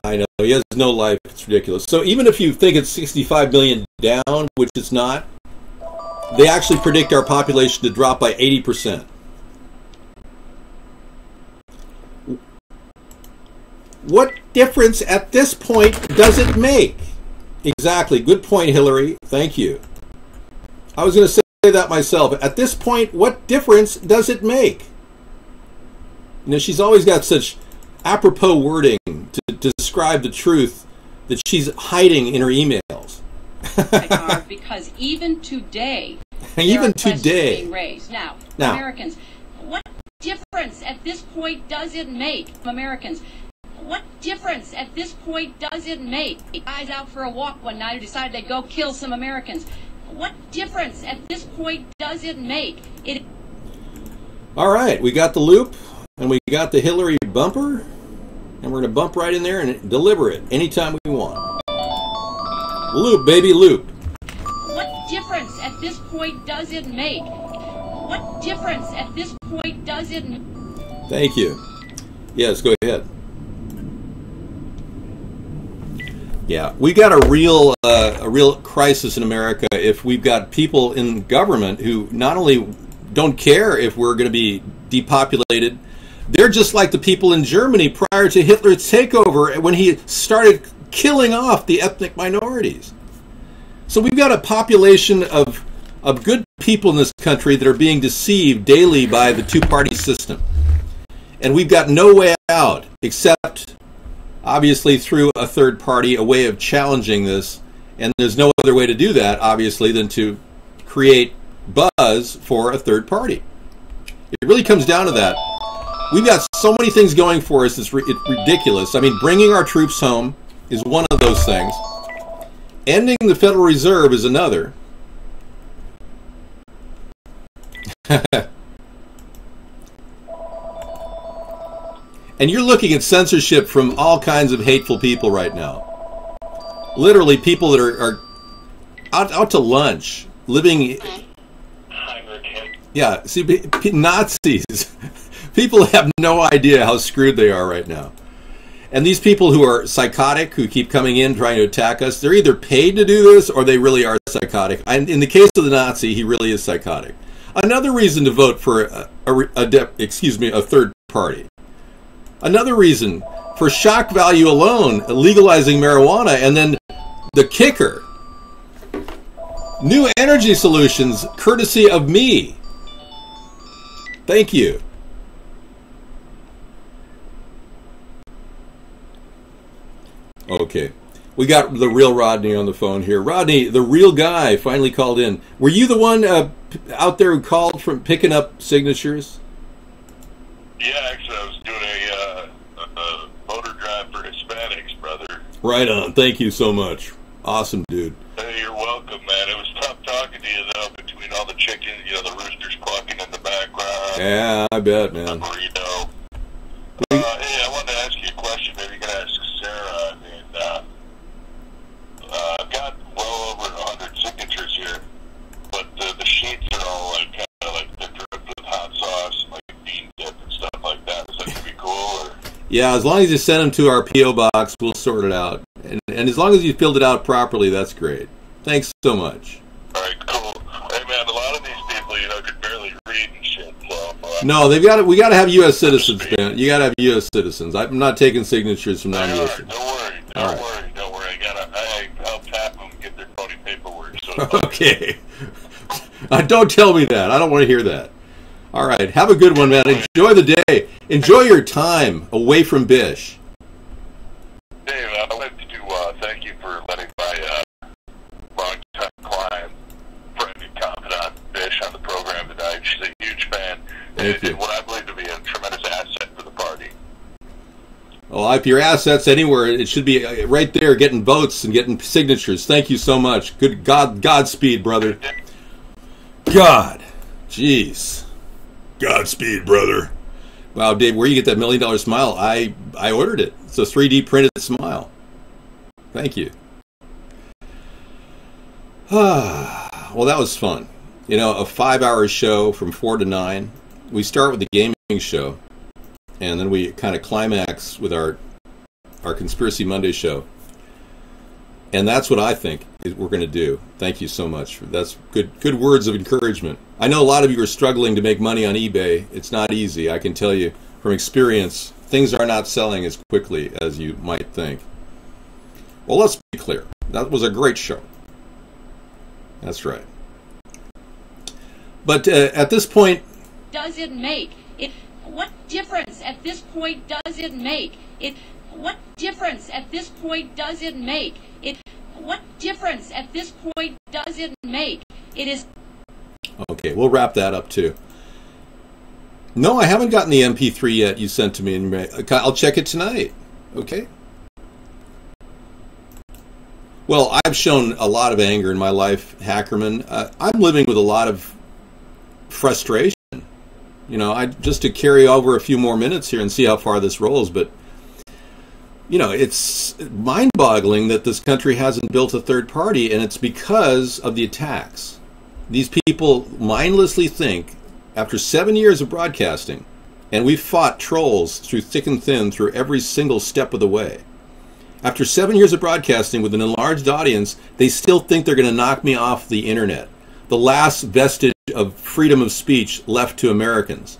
I know. He has no life. It's ridiculous. So even if you think it's 65 million down, which it's not, they actually predict our population to drop by 80%. What difference at this point does it make? Exactly. Good point, Hillary. Thank you. I was going to say that myself. At this point, what difference does it make? You know, she's always got such apropos wording to describe the truth that she's hiding in her emails. Because even today, even today, being raised. Now, Americans, what difference at this point does it make? Americans, what difference at this point does it make? Guys out for a walk one night who decided they'd go kill some Americans. What difference at this point does it make? All right, we got the loop, and we got the Hillary bumper, and we're going to bump right in there and deliver it anytime we want. Loop, baby, loop. What difference at this point does it make? What difference at this point does it make? Thank you. Yes, go ahead. Yeah, we got a real crisis in America if we've got people in government who not only don't care if we're going to be depopulated, they're just like the people in Germany prior to Hitler's takeover when he started killing off the ethnic minorities. So we've got a population of good people in this country that are being deceived daily by the two-party system. And we've got no way out except, obviously, through a third party, a way of challenging this. And there's no other way to do that, obviously, than to create buzz for a third party. It really comes down to that. We've got so many things going for us, it's ridiculous. I mean, bringing our troops home is one of those things. Ending the Federal Reserve is another. And you're looking at censorship from all kinds of hateful people right now. Literally people that are out to lunch, living... Yeah, see, Nazis. People have no idea how screwed they are right now. And these people who are psychotic, who keep coming in trying to attack us, they're either paid to do this or they really are psychotic. And in the case of the Nazi, he really is psychotic. Another reason to vote for a third party. Another reason for shock value alone, legalizing marijuana, and then the kicker, new energy solutions courtesy of me. Thank you. Okay, we got the Real Rodney on the phone here. Rodney, the real guy, finally called in. Were you the one out there who called from picking up signatures? Yeah, actually, I was doing a motor drive for Hispanics, brother. Right on. Thank you so much. Awesome, dude. Hey, you're welcome, man. It was tough talking to you, though, between all the chickens, the roosters clucking in the background. Yeah, I bet, man. Burrito. Hey, I wanted to ask you a question. Maybe you can ask Sarah. I mean, I've got well over 100 signatures here, but the sheets are all kind of they're dripped with hot sauce, like bean dip and stuff like that. Is that going to be cool? Or? Yeah, as long as you send them to our P.O. box, we'll sort it out. And as long as you filled it out properly, that's great. Thanks so much. All right, cool. Hey, man, a lot of these people, could barely read and shit. So, no, we got to have U.S. citizens, man. You got to have U.S. citizens. I'm not taking signatures from non-U.S. Don't worry. I'll tap them and get their phony paperwork. So okay. Don't tell me that. I don't want to hear that. All right. Have a good one, man. Enjoy the day. Enjoy your time away from Bish. Dave, I wanted to thank you for letting my long-time client, friend, and confidant, Bish, on the program tonight. She's a huge fan. Thank you. And what I believe to be a tremendous asset for the party. Well, if your assets anywhere, it should be right there getting votes and getting signatures. Thank you so much. Good Godspeed, brother. God. Jeez. Godspeed, brother. Wow, Dave, where you get that $1 million smile? I ordered it. It's a 3D printed smile. Thank you. Well, that was fun. A 5-hour show from 4 to 9. We start with the gaming show, and then we kind of climax with our our Conspiracy Monday show. And that's what I think we're going to do. Thank you so much. That's good words of encouragement. I know a lot of you are struggling to make money on eBay. It's not easy. I can tell you from experience, things are not selling as quickly as you might think. Well, let's be clear. That was a great show. That's right. But at this point... Does it make? What difference at this point does it make? What difference at this point does it make? What difference at this point does it make? It is... Okay, we'll wrap that up too. No, I haven't gotten the MP3 yet you sent to me. I'll check it tonight. Okay? Well, I've shown a lot of anger in my life, Hackerman. I'm living with a lot of frustration. You know, just to carry over a few more minutes here and see how far this rolls, but you know, it's mind-boggling that this country hasn't built a third party, and it's because of the attacks. These people mindlessly think, after 7 years of broadcasting, and we've fought trolls through thick and thin through every single step of the way. After 7 years of broadcasting with an enlarged audience, they still think they're going to knock me off the internet. The last vestige of freedom of speech left to Americans.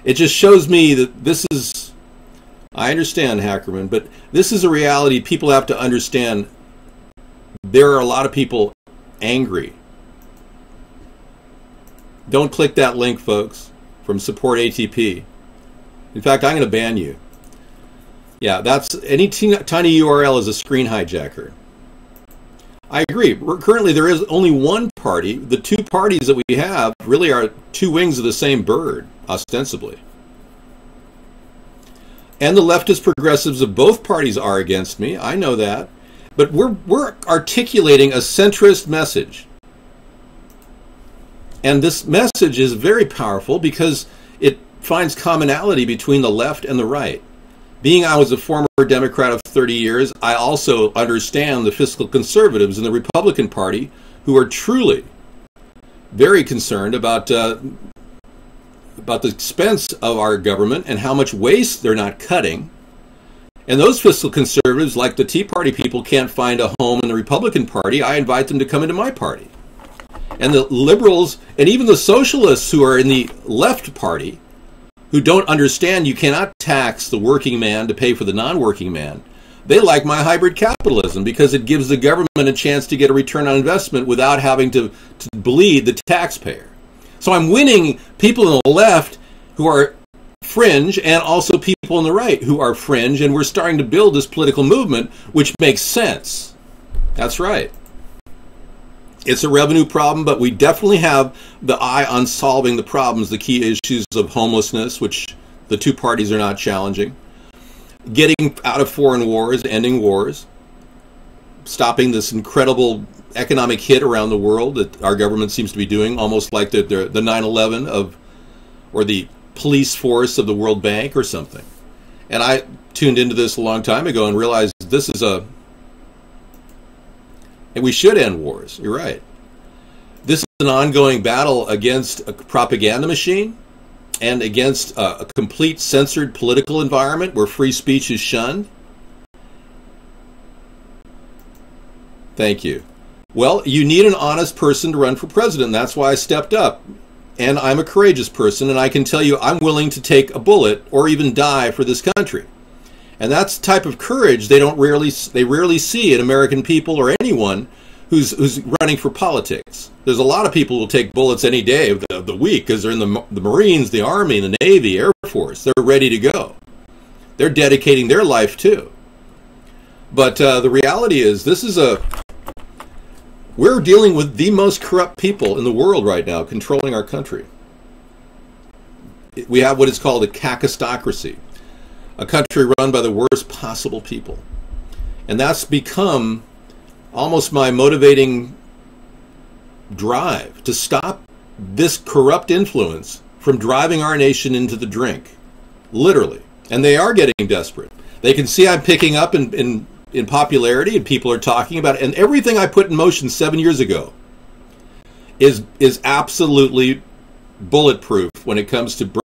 It just shows me that this is... I understand, Hackerman, but this is a reality people have to understand. There are a lot of people angry. Don't click that link, folks, from Support ATP. In fact, I'm going to ban you. Yeah, that's any tiny URL is a screen hijacker. I agree. Currently, there is only one party. The two parties that we have really are two wings of the same bird, ostensibly. And the leftist progressives of both parties are against me. I know that. But we're articulating a centrist message. And this message is very powerful because it finds commonality between the left and the right. Being I was a former Democrat of 30 years, I also understand the fiscal conservatives in the Republican Party who are truly very concerned about the expense of our government and how much waste they're not cutting. And those fiscal conservatives, like the Tea Party people, can't find a home in the Republican Party. I invite them to come into my party. And the liberals and even the socialists who are in the left party, who don't understand you cannot tax the working man to pay for the non-working man, they like my hybrid capitalism because it gives the government a chance to get a return on investment without having to bleed the taxpayer. So I'm winning people on the left who are fringe and also people on the right who are fringe, and we're starting to build this political movement, which makes sense. That's right. It's a revenue problem, but we definitely have the eye on solving the problems, the key issues of homelessness, which the two parties are not challenging, getting out of foreign wars, ending wars, stopping this incredible economic hit around the world that our government seems to be doing, almost like the 9/11 of, or the police force of the World Bank or something. And I tuned into this a long time ago and realized this is and we should end wars. You're right. This is an ongoing battle against a propaganda machine and against a complete censored political environment where free speech is shunned. Thank you. Well, you need an honest person to run for president. That's why I stepped up. And I'm a courageous person, and I can tell you I'm willing to take a bullet or even die for this country. And that's the type of courage they rarely see in American people or anyone who's running for politics. There's a lot of people who will take bullets any day of the week because they're in the Marines, the Army, the Navy, Air Force. They're ready to go. They're dedicating their life too. But the reality is we're dealing with the most corrupt people in the world right now controlling our country. We have what is called a kakistocracy. A country run by the worst possible people. And that's become almost my motivating drive to stop this corrupt influence from driving our nation into the drink. Literally. And they are getting desperate. They can see I'm picking up in popularity and people are talking about it. And everything I put in motion 7 years ago is absolutely bulletproof when it comes to